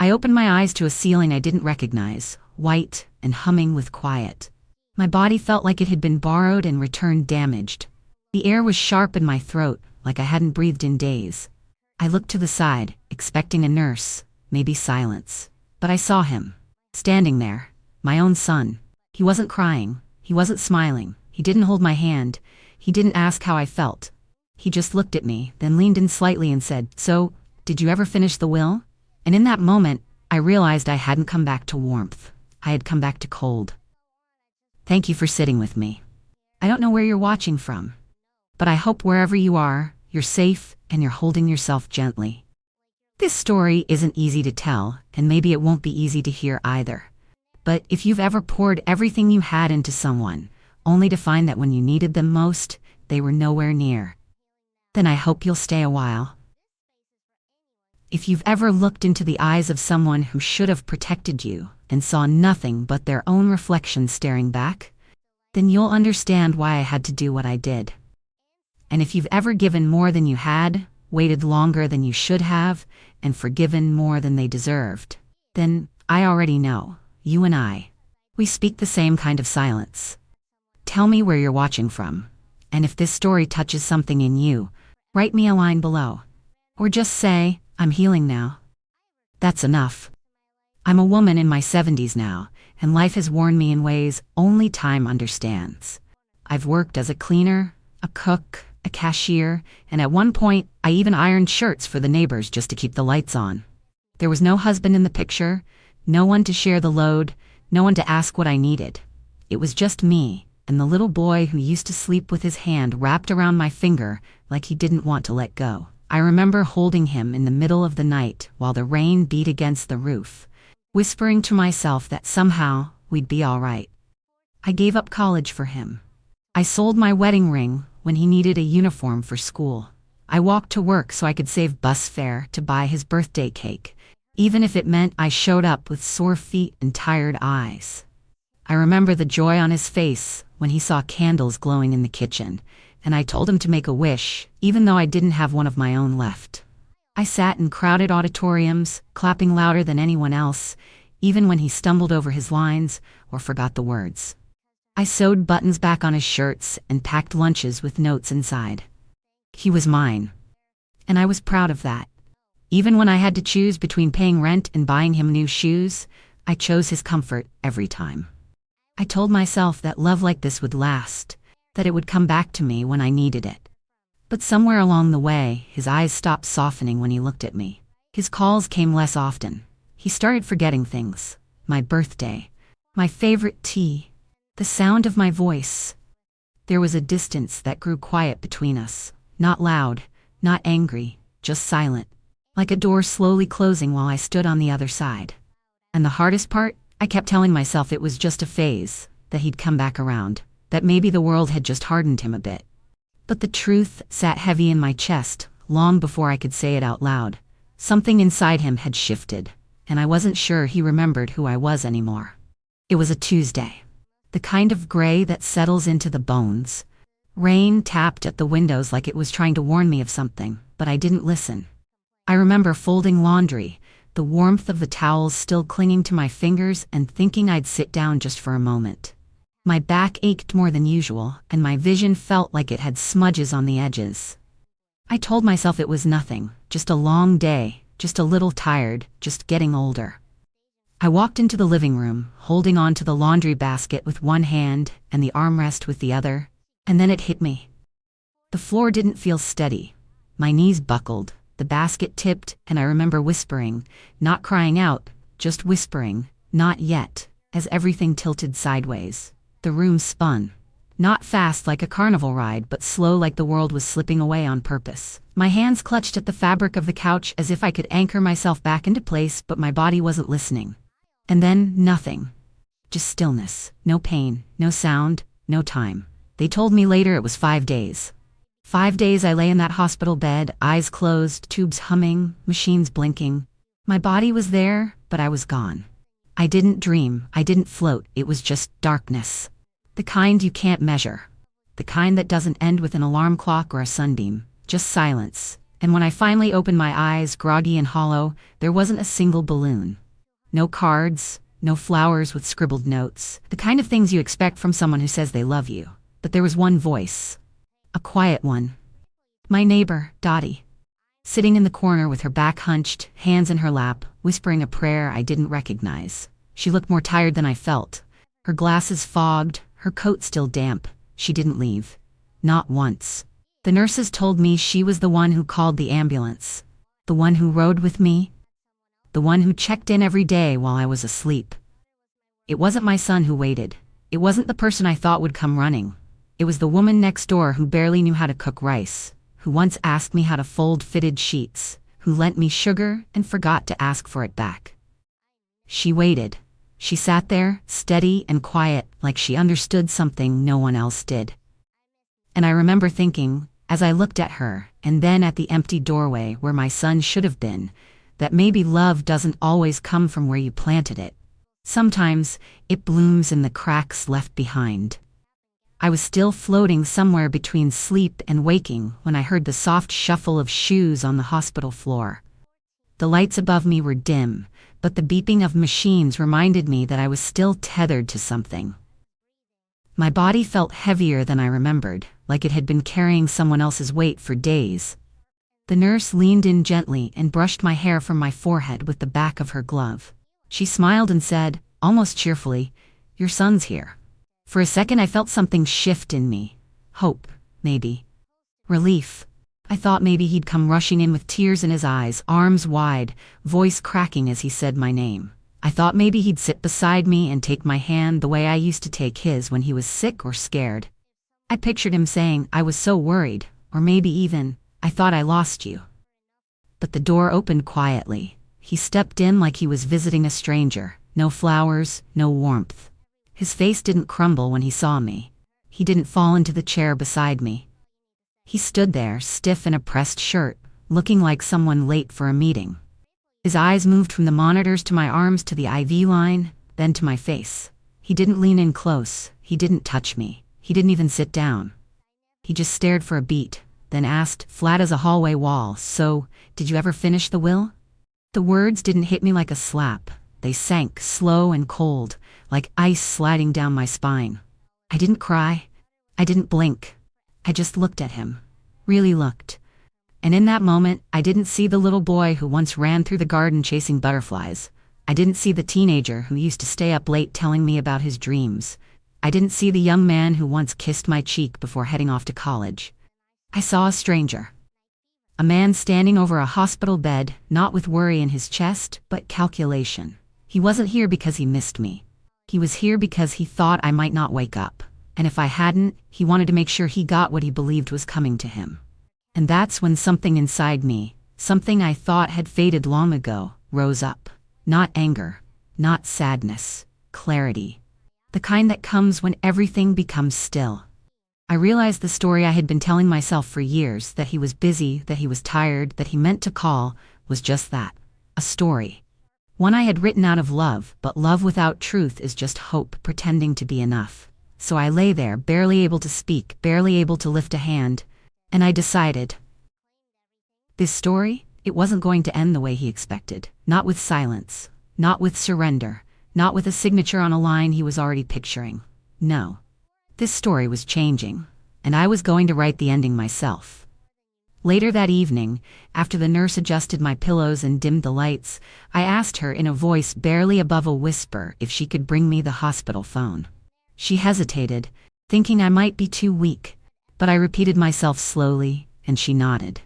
I opened my eyes to a ceiling I didn't recognize, white and humming with quiet. My body felt like it had been borrowed and returned damaged. The air was sharp in my throat, like I hadn't breathed in days. I looked to the side, expecting a nurse, maybe silence. But I saw him, standing there, my own son. He wasn't crying, he wasn't smiling, he didn't hold my hand, he didn't ask how I felt. He just looked at me, then leaned in slightly and said, "So, did you ever finish the will?" And in that moment, I realized I hadn't come back to warmth. I had come back to cold. Thank you for sitting with me. I don't know where you're watching from, but I hope wherever you are, you're safe and you're holding yourself gently. This story isn't easy to tell, and maybe it won't be easy to hear either. But if you've ever poured everything you had into someone, only to find that when you needed them most, they were nowhere near, then I hope you'll stay a while. If you've ever looked into the eyes of someone who should have protected you and saw nothing but their own reflection staring back, then you'll understand why I had to do what I did. And if you've ever given more than you had, waited longer than you should have, and forgiven more than they deserved, then I already know, you and I, we speak the same kind of silence. Tell me where you're watching from, and if this story touches something in you, write me a line below. Or just say, "I'm healing now." That's enough. I'm a woman in my 70s now, and life has worn me in ways only time understands. I've worked as a cleaner, a cook, a cashier, and at one point, I even ironed shirts for the neighbors just to keep the lights on. There was no husband in the picture, no one to share the load, no one to ask what I needed. It was just me, and the little boy who used to sleep with his hand wrapped around my finger like he didn't want to let go. I remember holding him in the middle of the night while the rain beat against the roof, whispering to myself that somehow we'd be all right. I gave up college for him. I sold my wedding ring when he needed a uniform for school. I walked to work so I could save bus fare to buy his birthday cake, even if it meant I showed up with sore feet and tired eyes. I remember the joy on his face when he saw candles glowing in the kitchen, and I told him to make a wish, even though I didn't have one of my own left. I sat in crowded auditoriums, clapping louder than anyone else, even when he stumbled over his lines or forgot the words. I sewed buttons back on his shirts and packed lunches with notes inside. He was mine, and I was proud of that. Even when I had to choose between paying rent and buying him new shoes, I chose his comfort every time. I told myself that love like this would last, that it would come back to me when I needed it. But somewhere along the way, his eyes stopped softening when he looked at me. His calls came less often. He started forgetting things. My birthday, my favorite tea, the sound of my voice. There was a distance that grew quiet between us. Not loud, not angry, just silent, like a door slowly closing while I stood on the other side. And the hardest part? I kept telling myself it was just a phase, that he'd come back around, that maybe the world had just hardened him a bit. But the truth sat heavy in my chest, long before I could say it out loud. Something inside him had shifted, and I wasn't sure he remembered who I was anymore. It was a Tuesday. The kind of gray that settles into the bones. Rain tapped at the windows like it was trying to warn me of something, but I didn't listen. I remember folding laundry, the warmth of the towels still clinging to my fingers, and thinking I'd sit down just for a moment. My back ached more than usual, and my vision felt like it had smudges on the edges. I told myself it was nothing, just a long day, just a little tired, just getting older. I walked into the living room, holding on to the laundry basket with one hand and the armrest with the other, and then it hit me. The floor didn't feel steady. My knees buckled, the basket tipped, and I remember whispering, not crying out, just whispering, "Not yet," as everything tilted sideways. The room spun. Not fast like a carnival ride, but slow like the world was slipping away on purpose. My hands clutched at the fabric of the couch as if I could anchor myself back into place, but my body wasn't listening. And then, nothing. Just stillness. No pain, no sound, no time. They told me later it was 5 days. 5 days I lay in that hospital bed, eyes closed, tubes humming, machines blinking. My body was there, but I was gone. I didn't dream, I didn't float, it was just darkness. The kind you can't measure. The kind that doesn't end with an alarm clock or a sunbeam. Just silence. And when I finally opened my eyes, groggy and hollow, there wasn't a single balloon. No cards, no flowers with scribbled notes, the kind of things you expect from someone who says they love you. But there was one voice. A quiet one. My neighbor, Dottie. Sitting in the corner with her back hunched, hands in her lap, whispering a prayer I didn't recognize. She looked more tired than I felt. Her glasses fogged, her coat still damp. She didn't leave. Not once. The nurses told me she was the one who called the ambulance. The one who rode with me. The one who checked in every day while I was asleep. It wasn't my son who waited. It wasn't the person I thought would come running. It was the woman next door who barely knew how to cook rice, who once asked me how to fold fitted sheets, who lent me sugar and forgot to ask for it back. She waited. She sat there, steady and quiet, like she understood something no one else did. And I remember thinking, as I looked at her, and then at the empty doorway where my son should have been, that maybe love doesn't always come from where you planted it. Sometimes, it blooms in the cracks left behind. I was still floating somewhere between sleep and waking when I heard the soft shuffle of shoes on the hospital floor. The lights above me were dim, but the beeping of machines reminded me that I was still tethered to something. My body felt heavier than I remembered, like it had been carrying someone else's weight for days. The nurse leaned in gently and brushed my hair from my forehead with the back of her glove. She smiled and said, almost cheerfully, "Your son's here." For a second I felt something shift in me. Hope, maybe. Relief. I thought maybe he'd come rushing in with tears in his eyes, arms wide, voice cracking as he said my name. I thought maybe he'd sit beside me and take my hand the way I used to take his when he was sick or scared. I pictured him saying, "I was so worried," or maybe even, "I thought I lost you." But the door opened quietly. He stepped in like he was visiting a stranger. No flowers, no warmth. His face didn't crumble when he saw me. He didn't fall into the chair beside me. He stood there, stiff in a pressed shirt, looking like someone late for a meeting. His eyes moved from the monitors to my arms to the IV line, then to my face. He didn't lean in close. He didn't touch me. He didn't even sit down. He just stared for a beat, then asked, flat as a hallway wall, "So, did you ever finish the will?" The words didn't hit me like a slap. They sank, slow and cold, like ice sliding down my spine. I didn't cry. I didn't blink. I just looked at him. Really looked. And in that moment, I didn't see the little boy who once ran through the garden chasing butterflies. I didn't see the teenager who used to stay up late telling me about his dreams. I didn't see the young man who once kissed my cheek before heading off to college. I saw a stranger. A man standing over a hospital bed, not with worry in his chest, but calculation. He wasn't here because he missed me. He was here because he thought I might not wake up. And if I hadn't, he wanted to make sure he got what he believed was coming to him. And that's when something inside me, something I thought had faded long ago, rose up. Not anger, not sadness, clarity. The kind that comes when everything becomes still. I realized the story I had been telling myself for years, that he was busy, that he was tired, that he meant to call, was just that. A story. One I had written out of love, but love without truth is just hope pretending to be enough. So I lay there, barely able to speak, barely able to lift a hand, and I decided. This story, it wasn't going to end the way he expected. Not with silence, not with surrender, not with a signature on a line he was already picturing. No. This story was changing, and I was going to write the ending myself. Later that evening, after the nurse adjusted my pillows and dimmed the lights, I asked her in a voice barely above a whisper if she could bring me the hospital phone. She hesitated, thinking I might be too weak, but I repeated myself slowly, and she nodded.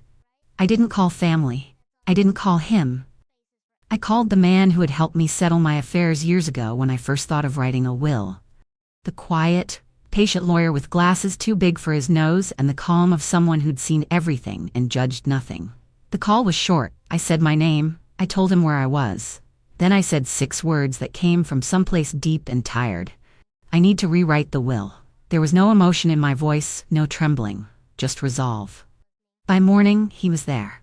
I didn't call family. I didn't call him. I called the man who had helped me settle my affairs years ago when I first thought of writing a will. The quiet, patient lawyer with glasses too big for his nose and the calm of someone who'd seen everything and judged nothing. The call was short. I said my name. I told him where I was. Then I said 6 words that came from someplace deep and tired. I need to rewrite the will. There was no emotion in my voice, no trembling, just resolve. By morning, he was there.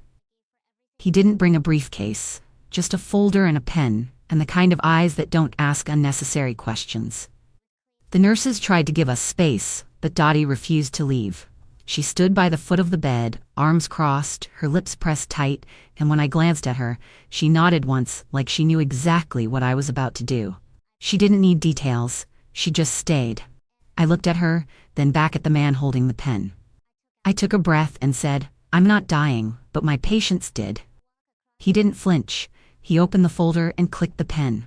He didn't bring a briefcase, just a folder and a pen, and the kind of eyes that don't ask unnecessary questions. The nurses tried to give us space, but Dottie refused to leave. She stood by the foot of the bed, arms crossed, her lips pressed tight, and when I glanced at her, she nodded once like she knew exactly what I was about to do. She didn't need details, she just stayed. I looked at her, then back at the man holding the pen. I took a breath and said, "I'm not dying, but my patience did." He didn't flinch. He opened the folder and clicked the pen.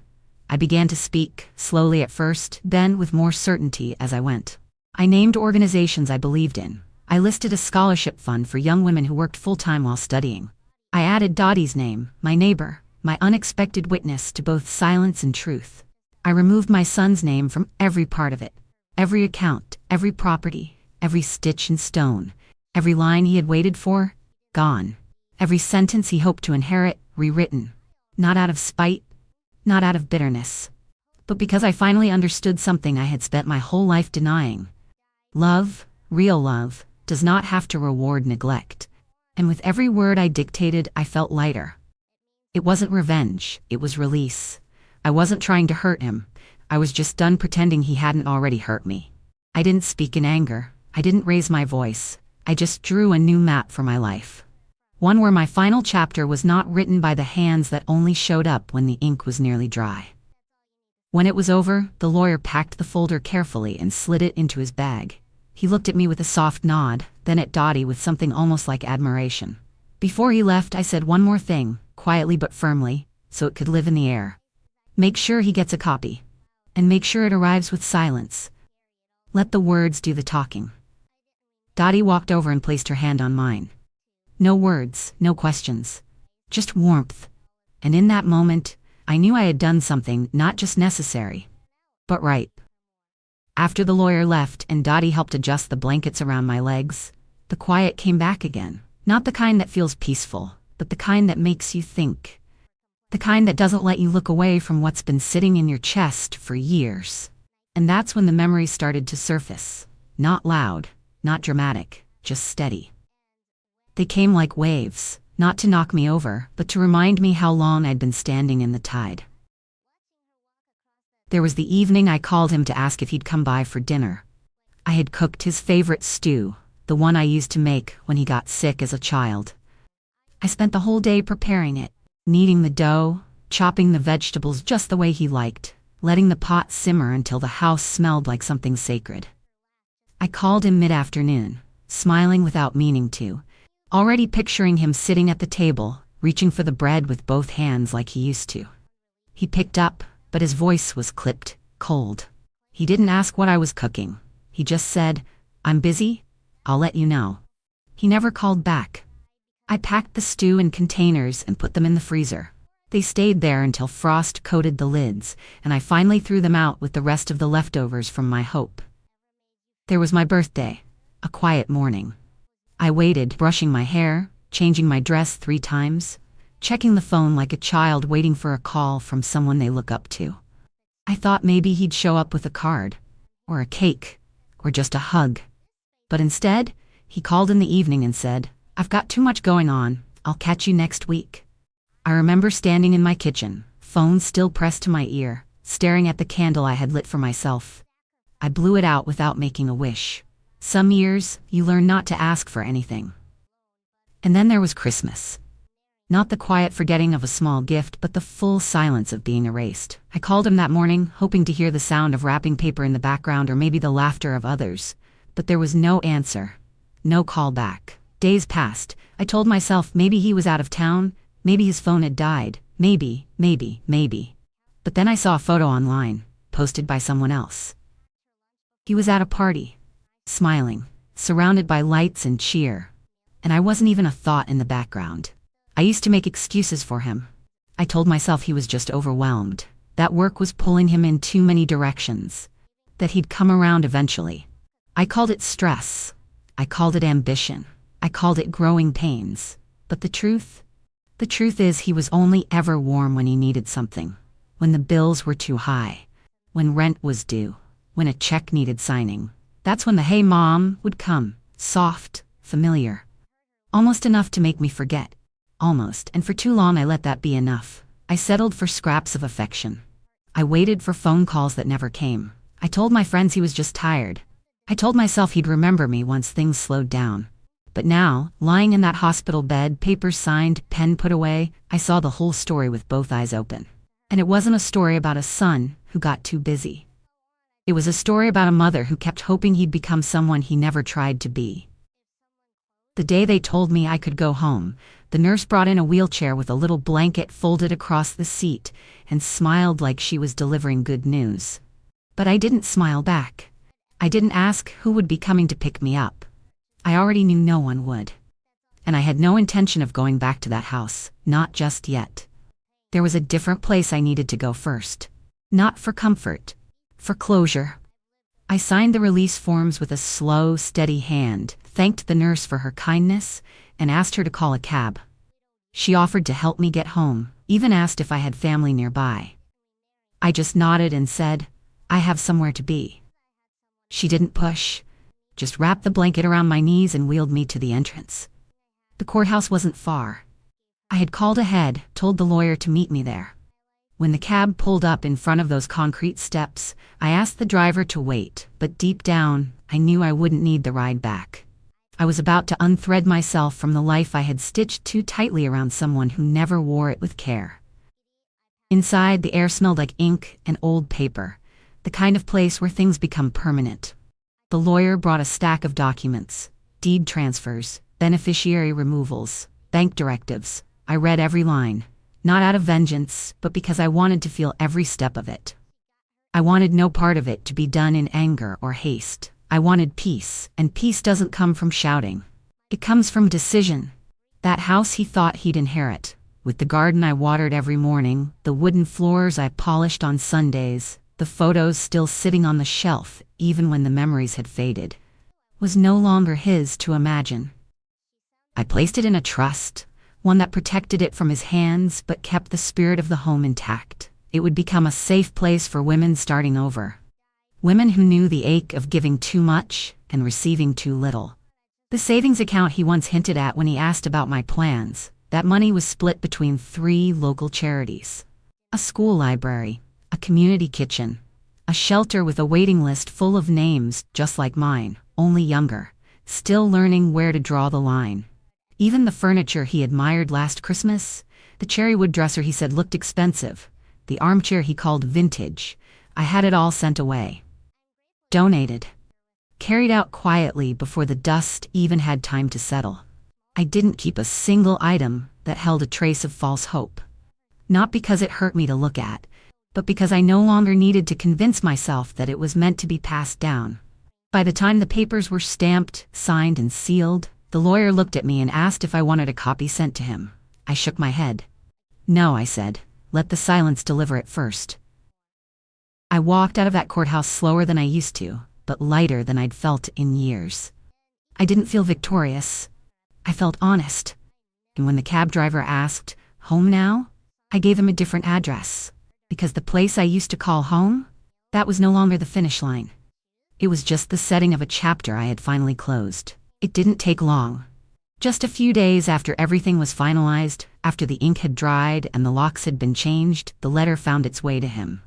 I began to speak, slowly at first, then with more certainty as I went. I named organizations I believed in. I listed a scholarship fund for young women who worked full-time while studying. I added Dottie's name, my neighbor, my unexpected witness to both silence and truth. I removed my son's name from every part of it. Every account, every property, every stitch and stone, every line he had waited for, gone. Every sentence he hoped to inherit, rewritten. Not out of spite, not out of bitterness, but because I finally understood something I had spent my whole life denying. Love, real love, does not have to reward neglect. And with every word I dictated, I felt lighter. It wasn't revenge, it was release. I wasn't trying to hurt him. I was just done pretending he hadn't already hurt me. I didn't speak in anger. I didn't raise my voice. I just drew a new map for my life. One where my final chapter was not written by the hands that only showed up when the ink was nearly dry. When it was over, the lawyer packed the folder carefully and slid it into his bag. He looked at me with a soft nod, then at Dottie with something almost like admiration. Before he left, I said one more thing, quietly but firmly, so it could live in the air. Make sure he gets a copy. And make sure it arrives with silence. Let the words do the talking. Dottie walked over and placed her hand on mine. No words, no questions. Just warmth. And in that moment, I knew I had done something not just necessary, but right. After the lawyer left and Dottie helped adjust the blankets around my legs, the quiet came back again. Not the kind that feels peaceful, but the kind that makes you think. The kind that doesn't let you look away from what's been sitting in your chest for years. And that's when the memories started to surface. Not loud, not dramatic, just steady. They came like waves, not to knock me over, but to remind me how long I'd been standing in the tide. There was the evening I called him to ask if he'd come by for dinner. I had cooked his favorite stew, the one I used to make when he got sick as a child. I spent the whole day preparing it, kneading the dough, chopping the vegetables just the way he liked, letting the pot simmer until the house smelled like something sacred. I called him mid-afternoon, smiling without meaning to, already picturing him sitting at the table, reaching for the bread with both hands like he used to. He picked up, but his voice was clipped, cold. He didn't ask what I was cooking. He just said, "I'm busy, I'll let you know." He never called back. I packed the stew in containers and put them in the freezer. They stayed there until frost coated the lids, and I finally threw them out with the rest of the leftovers from my hope. There was my birthday, a quiet morning. I waited, brushing my hair, changing my dress 3 times, checking the phone like a child waiting for a call from someone they look up to. I thought maybe he'd show up with a card, or a cake, or just a hug. But instead, he called in the evening and said, "I've got too much going on, I'll catch you next week." I remember standing in my kitchen, phone still pressed to my ear, staring at the candle I had lit for myself. I blew it out without making a wish. Some years, you learn not to ask for anything. And then there was Christmas. Not the quiet forgetting of a small gift, but the full silence of being erased. I called him that morning, hoping to hear the sound of wrapping paper in the background or maybe the laughter of others. But there was no answer. No call back. Days passed. I told myself maybe he was out of town, maybe his phone had died, maybe. But then I saw a photo online, posted by someone else. He was at a party, smiling, surrounded by lights and cheer. And I wasn't even a thought in the background. I used to make excuses for him. I told myself he was just overwhelmed, that work was pulling him in too many directions, that he'd come around eventually. I called it stress. I called it ambition. I called it growing pains. But the truth is he was only ever warm when he needed something, when the bills were too high, when rent was due, when a check needed signing. That's when the "Hey Mom" would come, soft, familiar. Almost enough to make me forget. Almost, and for too long I let that be enough. I settled for scraps of affection. I waited for phone calls that never came. I told my friends he was just tired. I told myself he'd remember me once things slowed down. But now, lying in that hospital bed, papers signed, pen put away, I saw the whole story with both eyes open. And it wasn't a story about a son who got too busy. It was a story about a mother who kept hoping he'd become someone he never tried to be. The day they told me I could go home, the nurse brought in a wheelchair with a little blanket folded across the seat and smiled like she was delivering good news. But I didn't smile back. I didn't ask who would be coming to pick me up. I already knew no one would. And I had no intention of going back to that house, not just yet. There was a different place I needed to go first. Not for comfort, for closure. I signed the release forms with a slow, steady hand, thanked the nurse for her kindness, and asked her to call a cab. She offered to help me get home, even asked if I had family nearby. I just nodded and said, "I have somewhere to be." She didn't push, just wrapped the blanket around my knees and wheeled me to the entrance. The courthouse wasn't far. I had called ahead, told the lawyer to meet me there. When the cab pulled up in front of those concrete steps, I asked the driver to wait, but deep down, I knew I wouldn't need the ride back. I was about to unthread myself from the life I had stitched too tightly around someone who never wore it with care. Inside, the air smelled like ink and old paper, the kind of place where things become permanent. The lawyer brought a stack of documents, deed transfers, beneficiary removals, bank directives. I read every line, not out of vengeance, but because I wanted to feel every step of it. I wanted no part of it to be done in anger or haste. I wanted peace, and peace doesn't come from shouting. It comes from decision. That house he thought he'd inherit, with the garden I watered every morning, the wooden floors I polished on Sundays, the photos still sitting on the shelf even when the memories had faded, was no longer his to imagine. I placed it in a trust, one that protected it from his hands but kept the spirit of the home intact. It would become a safe place for women starting over. Women who knew the ache of giving too much and receiving too little. The savings account he once hinted at when he asked about my plans, that money was split between 3 local charities. A school library, a community kitchen, a shelter with a waiting list full of names just like mine, only younger, still learning where to draw the line. Even the furniture he admired last Christmas, the cherrywood dresser he said looked expensive, the armchair he called vintage, I had it all sent away. Donated. Carried out quietly before the dust even had time to settle. I didn't keep a single item that held a trace of false hope. Not because it hurt me to look at, but because I no longer needed to convince myself that it was meant to be passed down. By the time the papers were stamped, signed, and sealed, the lawyer looked at me and asked if I wanted a copy sent to him. I shook my head. "No," I said. "Let the silence deliver it first." I walked out of that courthouse slower than I used to, but lighter than I'd felt in years. I didn't feel victorious. I felt honest. And when the cab driver asked, "Home now?" I gave him a different address. Because the place I used to call home, that was no longer the finish line. It was just the setting of a chapter I had finally closed. It didn't take long. Just a few days after everything was finalized, after the ink had dried and the locks had been changed, the letter found its way to him.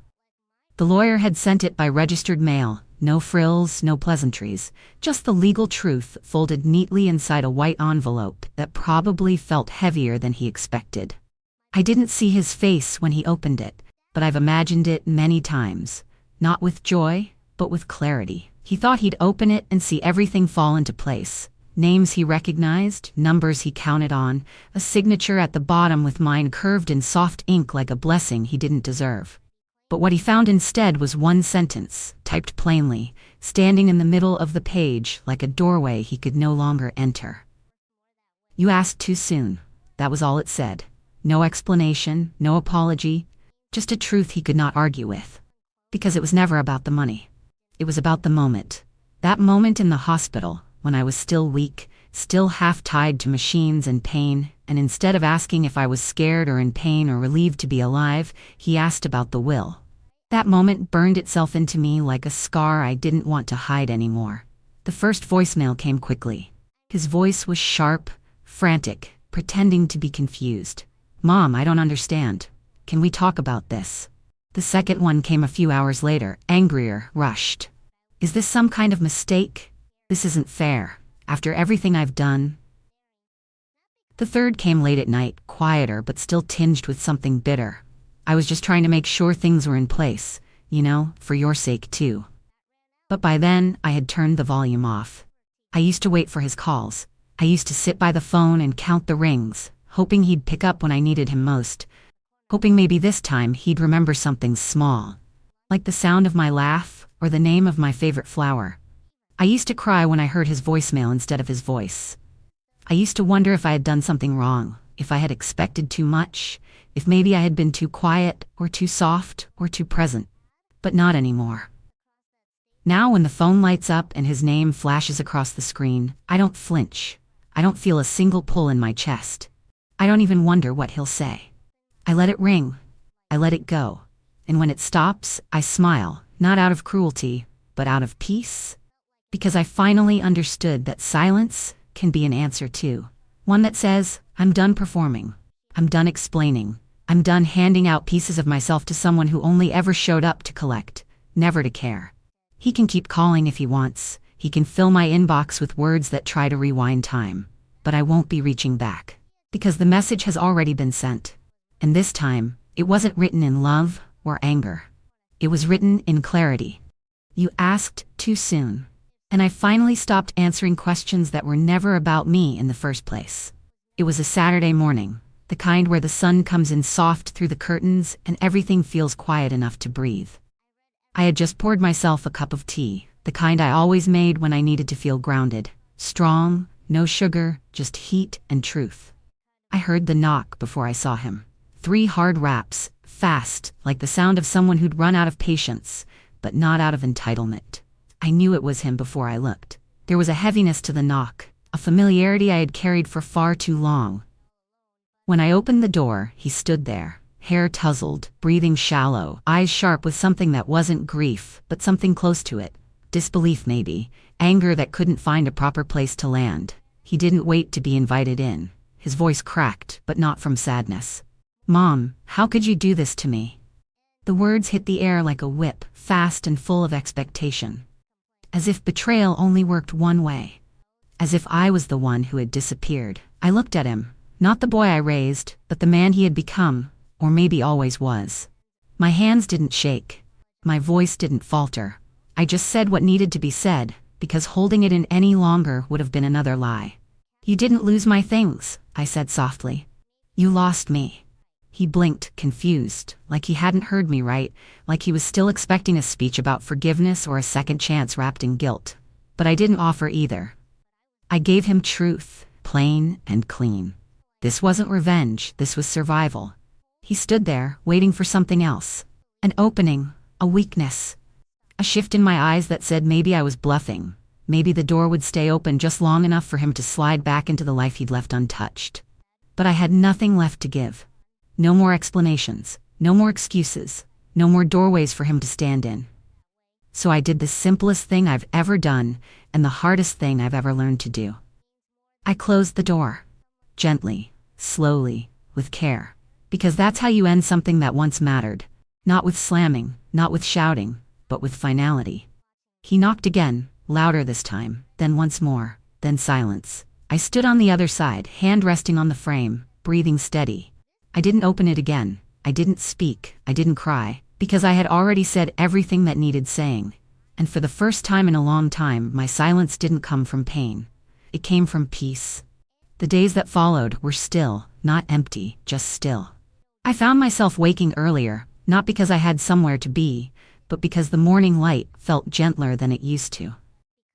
The lawyer had sent it by registered mail, no frills, no pleasantries, just the legal truth folded neatly inside a white envelope that probably felt heavier than he expected. I didn't see his face when he opened it, but I've imagined it many times, not with joy, but with clarity. He thought he'd open it and see everything fall into place. Names he recognized, numbers he counted on, a signature at the bottom with mine curved in soft ink like a blessing he didn't deserve. But what he found instead was one sentence, typed plainly, standing in the middle of the page like a doorway he could no longer enter. "You asked too soon." That was all it said. No explanation, no apology, just a truth he could not argue with. Because it was never about the money. It was about the moment. That moment in the hospital, when I was still weak, still half-tied to machines and pain, and instead of asking if I was scared or in pain or relieved to be alive, he asked about the will. That moment burned itself into me like a scar I didn't want to hide anymore. The first voicemail came quickly. His voice was sharp, frantic, pretending to be confused. "Mom, I don't understand. Can we talk about this?" The second one came a few hours later, angrier, rushed. Is this some kind of mistake? This isn't fair. After everything I've done. The third came late at night, quieter but still tinged with something bitter. I was just trying to make sure things were in place, for your sake too. But by then, I had turned the volume off. I used to wait for his calls. I used to sit by the phone and count the rings, hoping he'd pick up when I needed him most. Hoping maybe this time he'd remember something small, like the sound of my laugh or the name of my favorite flower. I used to cry when I heard his voicemail instead of his voice. I used to wonder if I had done something wrong, if I had expected too much, if maybe I had been too quiet or too soft or too present. But not anymore. Now when the phone lights up and his name flashes across the screen, I don't flinch. I don't feel a single pull in my chest. I don't even wonder what he'll say. I let it ring. I let it go. And when it stops, I smile, not out of cruelty, but out of peace. Because I finally understood that silence can be an answer too. One that says, I'm done performing. I'm done explaining. I'm done handing out pieces of myself to someone who only ever showed up to collect, never to care. He can keep calling if he wants. He can fill my inbox with words that try to rewind time. But I won't be reaching back. Because the message has already been sent. And this time, it wasn't written in love or anger. It was written in clarity. You asked too soon. And I finally stopped answering questions that were never about me in the first place. It was a Saturday morning, the kind where the sun comes in soft through the curtains and everything feels quiet enough to breathe. I had just poured myself a cup of tea, the kind I always made when I needed to feel grounded, strong, no sugar, just heat and truth. I heard the knock before I saw him. 3 hard raps, fast, like the sound of someone who'd run out of patience, but not out of entitlement. I knew it was him before I looked. There was a heaviness to the knock, a familiarity I had carried for far too long. When I opened the door, he stood there, hair tousled, breathing shallow, eyes sharp with something that wasn't grief, but something close to it. Disbelief maybe, anger that couldn't find a proper place to land. He didn't wait to be invited in. His voice cracked, but not from sadness. Mom, how could you do this to me? The words hit the air like a whip, fast and full of expectation. As if betrayal only worked one way. As if I was the one who had disappeared. I looked at him, not the boy I raised, but the man he had become, or maybe always was. My hands didn't shake. My voice didn't falter. I just said what needed to be said, because holding it in any longer would have been another lie. You didn't lose my things, I said softly. You lost me. He blinked, confused, like he hadn't heard me right, like he was still expecting a speech about forgiveness or a second chance wrapped in guilt. But I didn't offer either. I gave him truth, plain and clean. This wasn't revenge, this was survival. He stood there, waiting for something else. An opening, a weakness. A shift in my eyes that said maybe I was bluffing. Maybe the door would stay open just long enough for him to slide back into the life he'd left untouched. But I had nothing left to give. No more explanations, no more excuses, no more doorways for him to stand in. So I did the simplest thing I've ever done, and the hardest thing I've ever learned to do. I closed the door. Gently, slowly, with care. Because that's how you end something that once mattered. Not with slamming, not with shouting, but with finality. He knocked again, louder this time, then once more, then silence. I stood on the other side, hand resting on the frame, breathing steady. I didn't open it again. I didn't speak. I didn't cry. Because I had already said everything that needed saying. And for the first time in a long time, my silence didn't come from pain. It came from peace. The days that followed were still, not empty, just still. I found myself waking earlier, not because I had somewhere to be, but because the morning light felt gentler than it used to.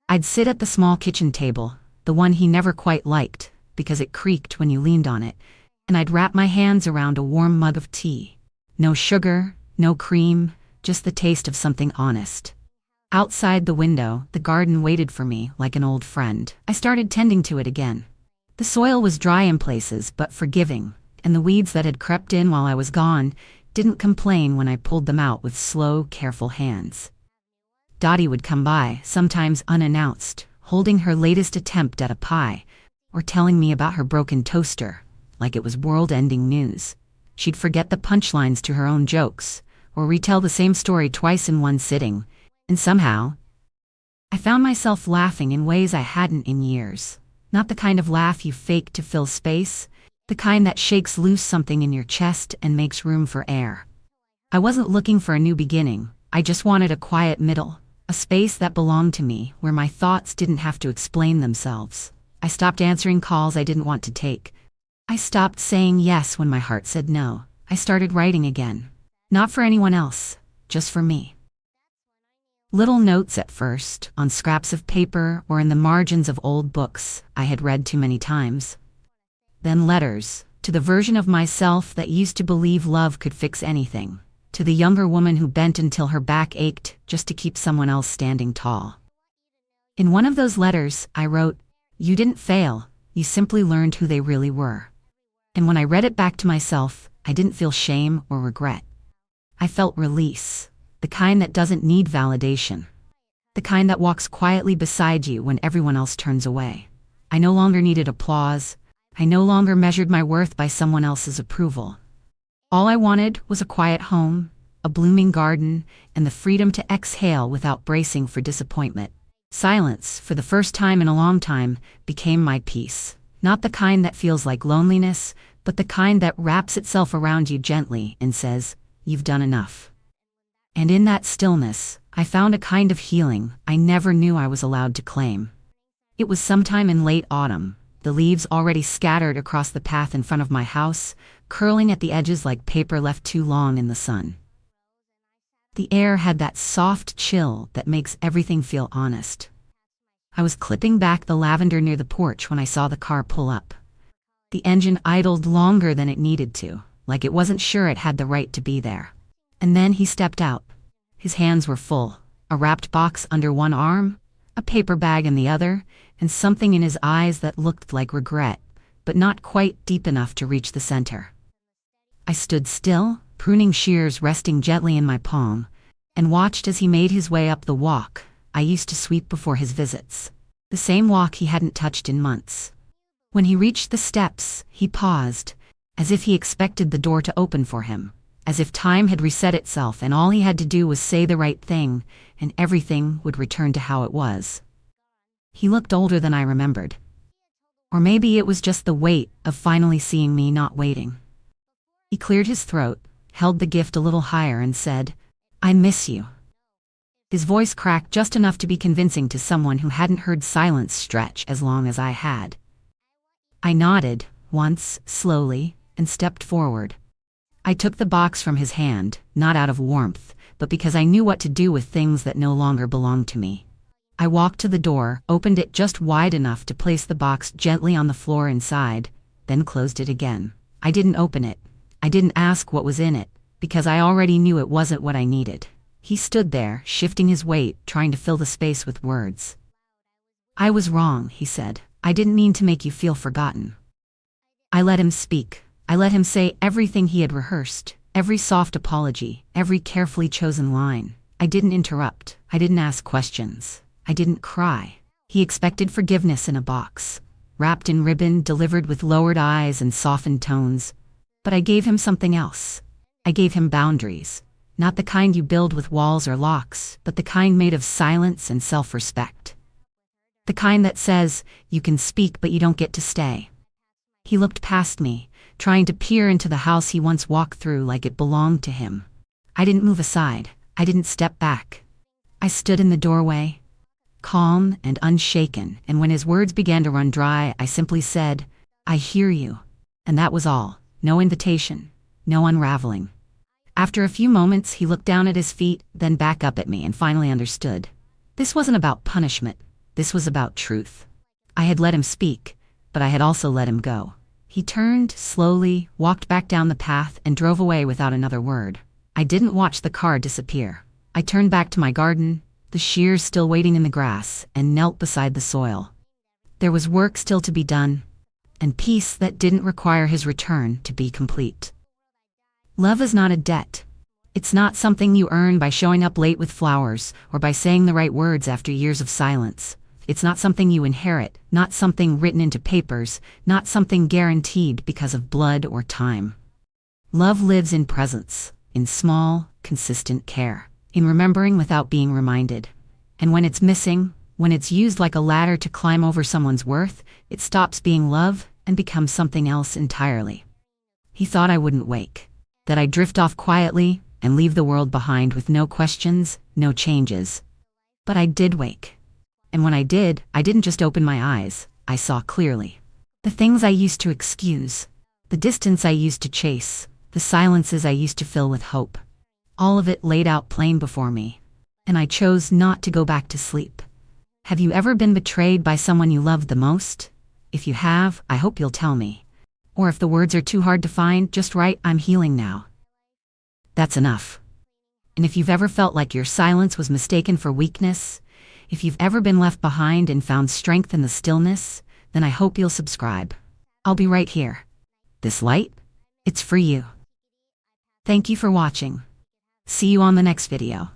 I'd sit at the small kitchen table, the one he never quite liked, because it creaked when you leaned on it, and I'd wrap my hands around a warm mug of tea. No sugar, no cream, just the taste of something honest. Outside the window, the garden waited for me like an old friend. I started tending to it again. The soil was dry in places, but forgiving, and the weeds that had crept in while I was gone didn't complain when I pulled them out with slow, careful hands. Dottie would come by, sometimes unannounced, holding her latest attempt at a pie, or telling me about her broken toaster, like it was world-ending news. She'd forget the punchlines to her own jokes, or retell the same story twice in one sitting, and somehow, I found myself laughing in ways I hadn't in years. Not the kind of laugh you fake to fill space, the kind that shakes loose something in your chest and makes room for air. I wasn't looking for a new beginning, I just wanted a quiet middle, a space that belonged to me, where my thoughts didn't have to explain themselves. I stopped answering calls I didn't want to take. I stopped saying yes when my heart said no. I started writing again. Not for anyone else, just for me. Little notes at first, on scraps of paper or in the margins of old books I had read too many times. Then letters, to the version of myself that used to believe love could fix anything, to the younger woman who bent until her back ached just to keep someone else standing tall. In one of those letters, I wrote, "You didn't fail, you simply learned who they really were." And when I read it back to myself, I didn't feel shame or regret. I felt release. The kind that doesn't need validation. The kind that walks quietly beside you when everyone else turns away. I no longer needed applause. I no longer measured my worth by someone else's approval. All I wanted was a quiet home, a blooming garden, and the freedom to exhale without bracing for disappointment. Silence, for the first time in a long time, became my peace. Not the kind that feels like loneliness, but the kind that wraps itself around you gently and says, "You've done enough." And in that stillness, I found a kind of healing I never knew I was allowed to claim. It was sometime in late autumn, the leaves already scattered across the path in front of my house, curling at the edges like paper left too long in the sun. The air had that soft chill that makes everything feel honest. I was clipping back the lavender near the porch when I saw the car pull up. The engine idled longer than it needed to, like it wasn't sure it had the right to be there. And then he stepped out. His hands were full, a wrapped box under one arm, a paper bag in the other, and something in his eyes that looked like regret, but not quite deep enough to reach the center. I stood still, pruning shears resting gently in my palm, and watched as he made his way up the walk I used to sweep before his visits, the same walk he hadn't touched in months. When he reached the steps, he paused, as if he expected the door to open for him. As if time had reset itself and all he had to do was say the right thing, and everything would return to how it was. He looked older than I remembered. Or maybe it was just the weight of finally seeing me not waiting. He cleared his throat, held the gift a little higher and said, "I miss you." His voice cracked just enough to be convincing to someone who hadn't heard silence stretch as long as I had. I nodded, once, slowly, and stepped forward. I took the box from his hand, not out of warmth, but because I knew what to do with things that no longer belonged to me. I walked to the door, opened it just wide enough to place the box gently on the floor inside, then closed it again. I didn't open it. I didn't ask what was in it, because I already knew it wasn't what I needed. He stood there, shifting his weight, trying to fill the space with words. "I was wrong," he said. "I didn't mean to make you feel forgotten." I let him speak. I let him say everything he had rehearsed, every soft apology, every carefully chosen line. I didn't interrupt. I didn't ask questions. I didn't cry. He expected forgiveness in a box, wrapped in ribbon, delivered with lowered eyes and softened tones. But I gave him something else. I gave him boundaries. Not the kind you build with walls or locks, but the kind made of silence and self-respect. The kind that says, you can speak but you don't get to stay. He looked past me, trying to peer into the house he once walked through like it belonged to him. I didn't move aside. I didn't step back. I stood in the doorway, calm and unshaken, and when his words began to run dry, I simply said, "I hear you." And that was all. No invitation, no unraveling. After a few moments, he looked down at his feet, then back up at me and finally understood. This wasn't about punishment. This was about truth. I had let him speak, but I had also let him go. He turned, slowly, walked back down the path, and drove away without another word. I didn't watch the car disappear. I turned back to my garden, the shears still waiting in the grass, and knelt beside the soil. There was work still to be done, and peace that didn't require his return to be complete. Love is not a debt. It's not something you earn by showing up late with flowers, or by saying the right words after years of silence. It's not something you inherit, not something written into papers, not something guaranteed because of blood or time. Love lives in presence, in small, consistent care, in remembering without being reminded. And when it's missing, When it's used like a ladder to climb over someone's worth, it stops being love and becomes something else entirely. He thought I wouldn't wake, that I'd drift off quietly and leave the world behind with no questions, no changes. But I did wake. And when I did, I didn't just open my eyes, I saw clearly. The things I used to excuse, the distance I used to chase, the silences I used to fill with hope. All of it laid out plain before me. And I chose not to go back to sleep. Have you ever been betrayed by someone you loved the most? If you have, I hope you'll tell me. Or if the words are too hard to find, just write, "I'm healing now." That's enough. And if you've ever felt like your silence was mistaken for weakness, if you've ever been left behind and found strength in the stillness, then I hope you'll subscribe. I'll be right here. This light? It's for you. Thank you for watching. See you on the next video.